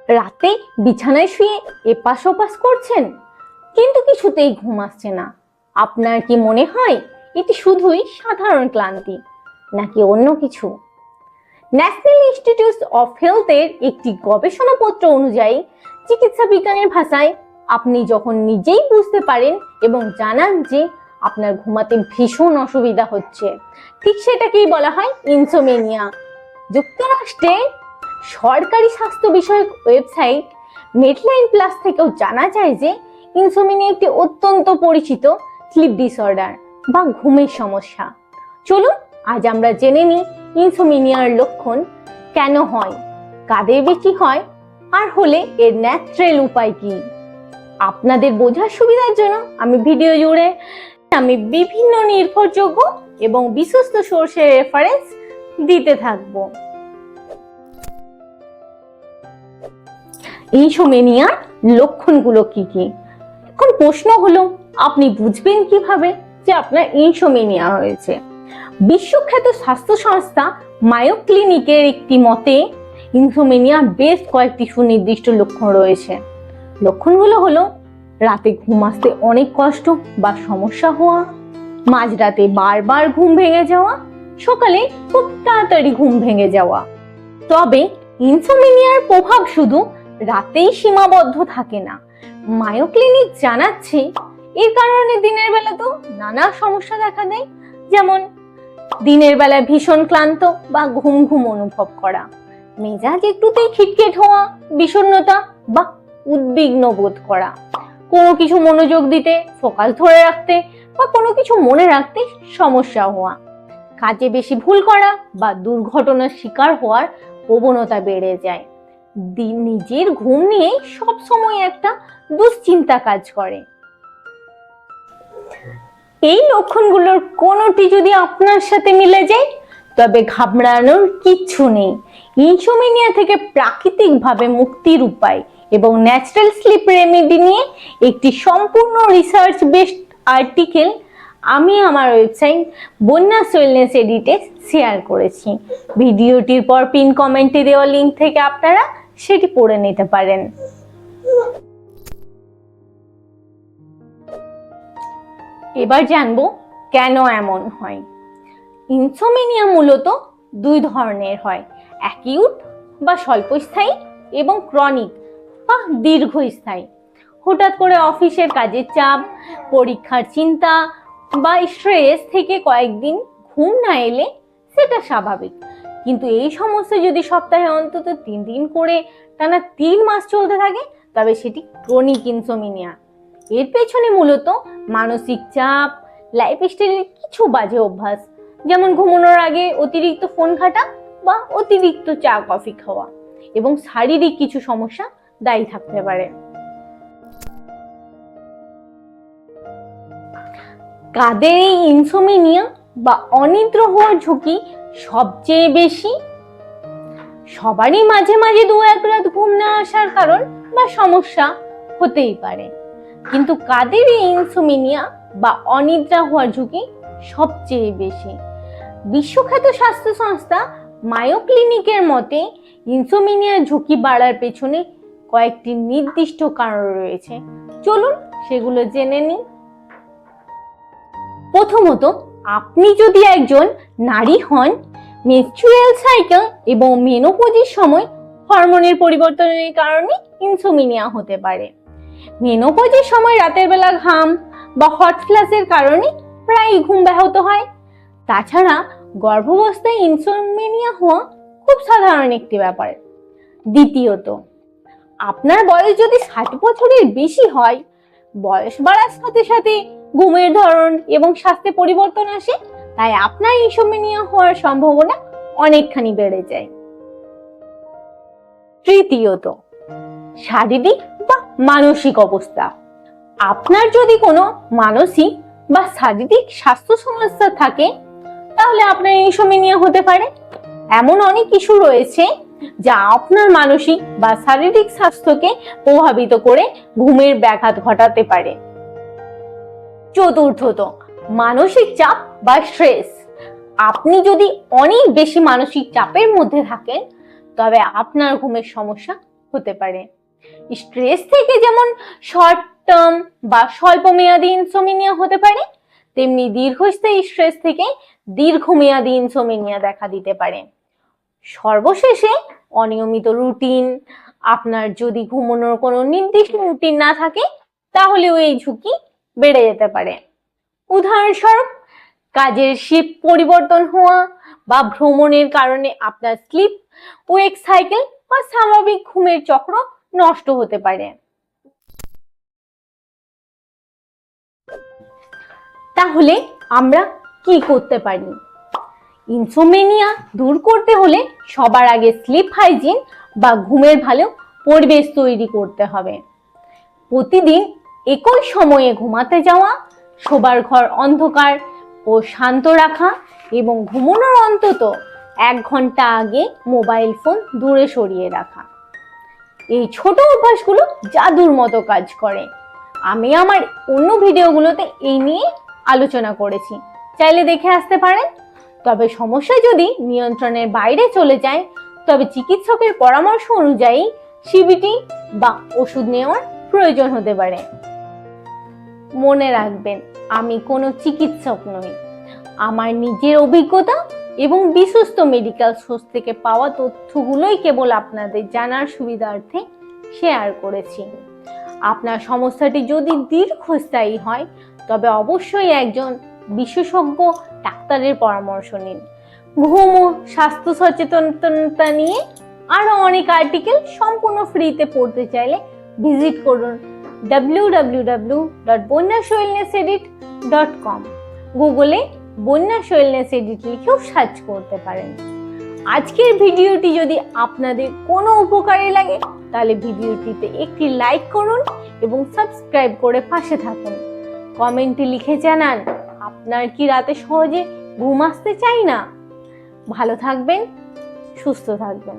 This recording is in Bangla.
রাতে বিছানায় শুয়ে এপাশ ওপাশ করছেন কিন্তু কিছুতেই ঘুম আসছে না। আপনার কি মনে হয় এটি শুধুই সাধারণ ক্লান্তি নাকি অন্য কিছু? ন্যাশনাল ইনস্টিটিউট অফ হেলথের একটি গবেষণাপত্র অনুযায়ী চিকিৎসা বিজ্ঞানের ভাষায় আপনি যখন নিজেই বুঝতে পারেন এবং জানান যে আপনার ঘুমাতে ভীষণ অসুবিধা হচ্ছে, ঠিক সেটাকেই বলা হয় ইনসোমেনিয়া। যুক্তরাষ্ট্রে সরকারি স্বাস্থ্য বিষয়ক ওয়েবসাইট মেডলাইন প্লাস থেকেও জানা যায় যে ইনসোমেনিয়া একটি অত্যন্ত পরিচিত স্লিপ ডিসঅর্ডার বা ঘুমের সমস্যা। চলুন আজ আমরা জেনে নিই ইনসোমেনিয়ার লক্ষণ কেন হয়, কাদের বেশি হয়, আর হলে এর ন্যাচারাল উপায় কি। আপনাদের বোঝার সুবিধার জন্য আমি ভিডিও জুড়ে বিভিন্ন নির্ভরযোগ্য এবং বিশ্বস্ত সোর্সের রেফারেন্স দিতে থাকবো। ইনসোমেনিয়ার লক্ষণগুলো কি কি? এখন প্রশ্ন হলো, আপনি বুঝবেন কিভাবে যে আপনার ইনসোমেনিয়া হয়েছে? বিশ্বখ্যাত স্বাস্থ্য সংস্থা মায়ো ক্লিনিকের একটি মতে ইনসোমেনিয়ার বেশ কয়েকটি সুনির্দিষ্ট লক্ষণ রয়েছে। লক্ষণগুলো হলো রাতে ঘুম আসতে অনেক কষ্ট বা সমস্যা হওয়া, মাঝরাতে বারবার ঘুম ভেঙে যাওয়া, সকালে খুব তাড়াতাড়ি ঘুম ভেঙে যাওয়া। তবে ইনসোমেনিয়ার প্রভাব শুধু রাতেই সীমাবদ্ধ থাকে না। মায়ো ক্লিনিক জানাচ্ছে এর কারণে দিনের বেলা তো নানা সমস্যা দেখা দেয়, যেমন দিনের বেলায় ভীষণ ক্লান্ত বা ঘুম ঘুম অনুভব করা, মেজাজ একটুতেই খিটখিট হওয়া, বিষণ্ণতা বা উদ্বিগ্ন বোধ করা, কোনো কিছু মনোযোগ দিতে, ফোকাস ধরে রাখতে বা কোনো কিছু মনে রাখতে সমস্যা হওয়া, কাজে বেশি ভুল করা বা দুর্ঘটনার শিকার হওয়ার প্রবণতা বেড়ে যায়। নিজের ঘুম নিয়ে সব সময় একটা দুশ্চিন্তা কাজ করে। এই লক্ষণগুলোর কোনোটি যদি আপনার সাথে মিলে যায় তবে ঘাবড়ানোর কিচ্ছু নেই। ইনসোমেনিয়া থেকে প্রাকৃতিকভাবে মুক্তির উপায় এবং ন্যাচারাল স্লিপ রেমেডি নিয়ে একটি সম্পূর্ণ রিসার্চ বেসড আর্টিকেল আমি আমার ওয়েবসাইট বন্যাস ওয়েলনেস এডিটে শেয়ার করেছি। ভিডিওটির পর পিন কমেন্টে দেওয়া লিঙ্ক থেকে আপনারা সেটি পড়ে নিতে পারেন। এবার জানবো কেন এমন হয়। ইনসোমেনিয়া মূলত দুই ধরনের হয়, অ্যাকিউট বা স্বল্পস্থায়ী এবং ক্রনিক বা দীর্ঘস্থায়ী। হঠাৎ করে অফিসের কাজের চাপ, পরীক্ষার চিন্তা বা স্ট্রেস থেকে কয়েকদিন ঘুম না এলে সেটা স্বাভাবিক, কিন্তু এই সমস্যা যদি সপ্তাহে অন্তত 3 দিন করে টানা 3 মাস চলতে থাকে তবে সেটি ক্রনিক ইনসোমেনিয়া। এর পেছনে মূলত মানসিক চাপ, লাইফস্টাইলের কিছু বাজে অভ্যাস, যেমন ঘুমানোর আগে অতিরিক্ত ফোন ঘাঁটা বা অতিরিক্ত চা কফি খাওয়া, এবং শারীরিক কিছু সমস্যা দায়ী থাকতে পারে। কাদের এই ইনসোমেনিয়া বা অনিদ্রা হওয়ার ঝুঁকি সবচেয়ে বেশি? সবারই মাঝে মাঝে 2-1 রাত ঘুম না আসার কারণ বা সমস্যা হতেই পারে, কিন্তু কাদের এই ইনসোমেনিয়া বা অনিদ্রা হওয়ার ঝুঁকি সবচেয়ে বেশি? বিশ্বখ্যাত স্বাস্থ্য সংস্থা মায়ো ক্লিনিকের মতে ইনসোমেনিয়ার ঝুঁকি বাড়ার পেছনে কয়েকটি নির্দিষ্ট কারণ রয়েছে। চলুন সেগুলো জেনে নিই। প্রথমত, আপনি যদি একজন নারী হন, মেনস্ট্রুয়াল সাইকেল এবং মেনোপজের সময় হরমোনের পরিবর্তনের কারণে ইনসোমেনিয়া হতে পারে। মেনোপজের সময় রাতের বেলা ঘাম বা হট ফ্ল্যাশের কারণে প্রায়ই ঘুম ব্যাহত হয়। তাছাড়া গর্ভাবস্থায় ইনসোমেনিয়া হওয়া খুব সাধারণ একটি ব্যাপার। দ্বিতীয়ত, আপনার বয়স যদি 60 বছরের বেশি হয়, বয়স বাড়ার সাথে সাথে ঘুমের ধরন এবং স্বাস্থ্যে পরিবর্তন আসে, তাই আপনার ইনসোমেনিয়া হওয়ার সম্ভাবনা অনেকখানি বেড়ে যায়। তৃতীয়ত, শারীরিক বা মানসিক অবস্থা। আপনার যদি কোনো মানসিক বা শারীরিক স্বাস্থ্য সমস্যা থাকে তাহলে আপনার ইনসোমেনিয়া হতে পারে। এমন অনেক ইস্যু রয়েছে যা আপনার মানসিক বা শারীরিক স্বাস্থ্যকে প্রভাবিত করে ঘুমের ব্যাঘাত ঘটাতে পারে। চতুর্থত, মানসিক চাপ বা স্ট্রেস। আপনি যদি অনেক বেশি মানসিক চাপের মধ্যে থাকেন তবে আপনার ঘুমের সমস্যা হতে পারে। স্ট্রেস থেকে যেমন শর্ট টার্ম বা স্বল্পমেয়াদী ইনসোমিনিয়া হতে পারে, তেমনি দীর্ঘস্থায়ী স্ট্রেস থেকে দীর্ঘমেয়াদী ইনসোমিনিয়া দেখা দিতে পারে। সর্বশেষে অনিয়মিত রুটিন, আপনার যদি ঘুমানোর কোনো নির্দিষ্ট রুটিন না থাকে তাহলেও এই ঝুঁকি বেড়ে যেতে পারে। উদাহরণস্বরূপ, কাজের শিফট পরিবর্তন হওয়া বা ভ্রমণের কারণে আপনার স্লিপ ওয়েক সাইকেল বা স্বাভাবিক ঘুমের চক্র নষ্ট হতে পারে। তাহলে আমরা কি করতে পারি? ইনসোমেনিয়া দূর করতে হলে সবার আগে স্লিপ হাইজিন বা ঘুমের ভালো পরিবেশ তৈরি করতে হবে। প্রতিদিন একই সময়ে ঘুমাতে যাওয়া, শোবার ঘর অন্ধকার ও শান্ত রাখা এবং ঘুমানোর অন্তত 1 ঘন্টা আগে মোবাইল ফোন দূরে সরিয়ে রাখা। এই ছোট অভ্যাসগুলো জাদুর মতো কাজ করে। আমি আমার অন্য ভিডিওগুলোতে এই নিয়ে আলোচনা করেছি, চাইলে দেখে আসতে পারেন। তবে সমস্যা যদি নিয়ন্ত্রণের বাইরে চলে যায় তবে চিকিৎসকের পরামর্শ অনুযায়ী সিবিটি বা ওষুধ নেওয়ার প্রয়োজন হতে পারে। মনে রাখবেন, আমি কোনো চিকিৎসক নই। আমার নিজের অভিজ্ঞতা এবং বিশ্বস্ত মেডিকেল সোর্স থেকে পাওয়া তথ্যগুলোই কেবল আপনাদের জানার সুবিধার্থে শেয়ার করেছি। আপনার সমস্যাটি যদি দীর্ঘস্থায়ী হয় তবে অবশ্যই একজন বিশেষজ্ঞ ডাক্তারের পরামর্শ নিন। ঘুম ও স্বাস্থ্য সচেতনতা নিয়ে আরো অনেক আর্টিকেল সম্পূর্ণ ফ্রিতে পড়তে চাইলে ভিজিট করুন www.bonyasoilnessedit.com। গুগলে বন্যাস ওয়েলনেস এডিট লিখেও সার্চ করতে পারেন। আজকের ভিডিওটি যদি আপনাদের কোনো উপকারে লাগে তাহলে ভিডিওটিতে একটি লাইক করুন এবং সাবস্ক্রাইব করে পাশে থাকুন। কমেন্টে লিখে জানান আপনার কি রাতে সহজে ঘুম আসতে চায় না। ভালো থাকবেন, সুস্থ থাকবেন।